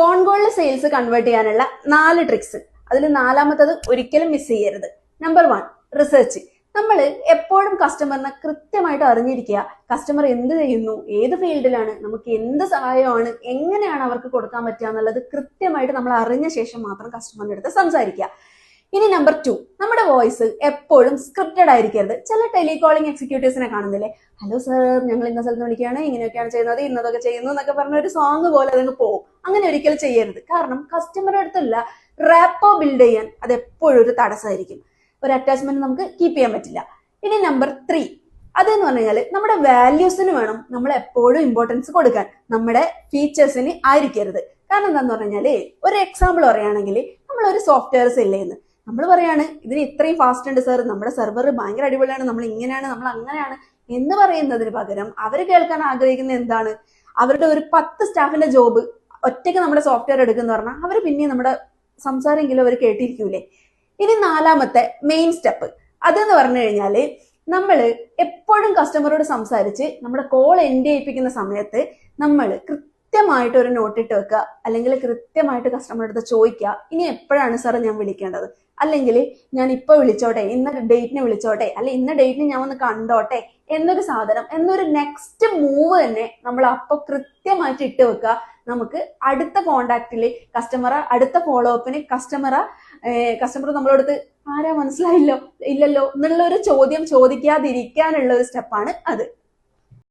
Phone കോളിൽ sales convert ചെയ്യാനുള്ള 4 tricks. അതിൽ നാലാമത്തത് ഒരിക്കലും മിസ് ചെയ്യരുത്. Number 1, research. നമ്മൾ എപ്പോഴും കസ്റ്റമറിനെ കൃത്യമായിട്ട് അറിഞ്ഞിരിക്കുക. കസ്റ്റമർ എന്ത് ചെയ്യുന്നു, ഏത് ഫീൽഡിലാണ്, നമുക്ക് എന്ത് സഹായമാണ്, എങ്ങനെയാണ് അവർക്ക് കൊടുക്കാൻ പറ്റുക എന്നുള്ളത് കൃത്യമായിട്ട് നമ്മൾ അറിഞ്ഞ ശേഷം മാത്രം കസ്റ്റമറിന്റെ അടുത്ത് സംസാരിക്കുക. ഇനി നമ്പർ 2, നമ്മുടെ വോയിസ് എപ്പോഴും സ്ക്രിപ്റ്റഡ് ആയിരിക്കരുത്. ചില ടെലികോളിംഗ് എക്സിക്യൂട്ടീവ്സിനെ കാണുന്നില്ലേ, ഹലോ സർ, ഞങ്ങൾ ഇന്ന സ്ഥലത്ത് വിളിക്കുകയാണ്, ഇങ്ങനെയൊക്കെയാണ് ചെയ്യുന്നത്, ഇന്നതൊക്കെ ചെയ്യുന്നു എന്നൊക്കെ പറഞ്ഞ ഒരു സോങ് പോലെ അതങ്ങ് പോകും. അങ്ങനെ ഒരിക്കലും ചെയ്യരുത്. കാരണം കസ്റ്റമറുടെ അടുത്തുള്ള റാപ്പോ ബിൽഡ് ചെയ്യാൻ അത് എപ്പോഴും ഒരു തടസ്സമായിരിക്കും. ഒരു അറ്റാച്ച്മെന്റ് നമുക്ക് കീപ്പ് ചെയ്യാൻ പറ്റില്ല. ഇനി നമ്പർ 3, അതെന്ന് പറഞ്ഞു കഴിഞ്ഞാൽ നമ്മുടെ വാല്യൂസിന് വേണം നമ്മൾ എപ്പോഴും ഇമ്പോർട്ടൻസ് കൊടുക്കാൻ, നമ്മുടെ ഫീച്ചേഴ്സിന് ആയിരിക്കരുത്. കാരണം എന്താന്ന് പറഞ്ഞു കഴിഞ്ഞാല്, ഒരു എക്സാമ്പിൾ പറയുകയാണെങ്കിൽ, നമ്മളൊരു സോഫ്റ്റ്വെയർ സെല് ചെയ്യുന്നു, നമ്മൾ പറയാണ് ഇതിന് ഇത്രയും ഫാസ്റ്റ് ഉണ്ട് സർ, നമ്മുടെ സെർവർ ഭയങ്കര അടിപൊളിയാണ്, നമ്മൾ ഇങ്ങനെയാണ്, നമ്മൾ അങ്ങനെയാണ് എന്ന് പറയുന്നതിന് പകരം അവർ കേൾക്കാൻ ആഗ്രഹിക്കുന്ന എന്താണ്, അവരുടെ ഒരു 10 സ്റ്റാഫിന്റെ ജോബ് ഒറ്റയ്ക്ക് നമ്മുടെ സോഫ്റ്റ്വെയർ എടുക്കുന്ന പറഞ്ഞാൽ അവർ പിന്നെ നമ്മുടെ സംസാരമെങ്കിലും അവർ കേട്ടിരിക്കൂലേ. ഇനി നാലാമത്തെ മെയിൻ സ്റ്റെപ്പ്, അതെന്ന് പറഞ്ഞു കഴിഞ്ഞാല്, നമ്മൾ എപ്പോഴും കസ്റ്റമറോട് സംസാരിച്ച് നമ്മുടെ കോൾ എൻഡ് ചെയ്യിപ്പിക്കുന്ന സമയത്ത് നമ്മൾ കൃത്യമായിട്ട് ഒരു നോട്ടിട്ട് വെക്കുക, അല്ലെങ്കിൽ കൃത്യമായിട്ട് കസ്റ്റമറുടെ അടുത്ത് ചോദിക്കുക, ഇനി എപ്പോഴാണ് സാർ ഞാൻ വിളിക്കേണ്ടത്, അല്ലെങ്കിൽ ഞാൻ ഇപ്പൊ വിളിച്ചോട്ടെ, ഇന്ന ഡേറ്റിന് വിളിച്ചോട്ടെ, അല്ലെ ഇന്ന ഡേറ്റിന് ഞാൻ ഒന്ന് കണ്ടോട്ടെ എന്നൊരു സാധനം, എന്നൊരു നെക്സ്റ്റ് മൂവ് തന്നെ നമ്മൾ അപ്പൊ കൃത്യമായിട്ട് ഇട്ട് വെക്കുക. നമുക്ക് അടുത്ത കോണ്ടാക്റ്റില് അടുത്ത ഫോളോ അപ്പിന് കസ്റ്റമർ നമ്മളോടത്ത് ആരാ മനസ്സിലായില്ലോ ഇല്ലല്ലോ എന്നുള്ള ഒരു ചോദ്യം ചോദിക്കാതിരിക്കാനുള്ള ഒരു സ്റ്റെപ്പാണ് അത്.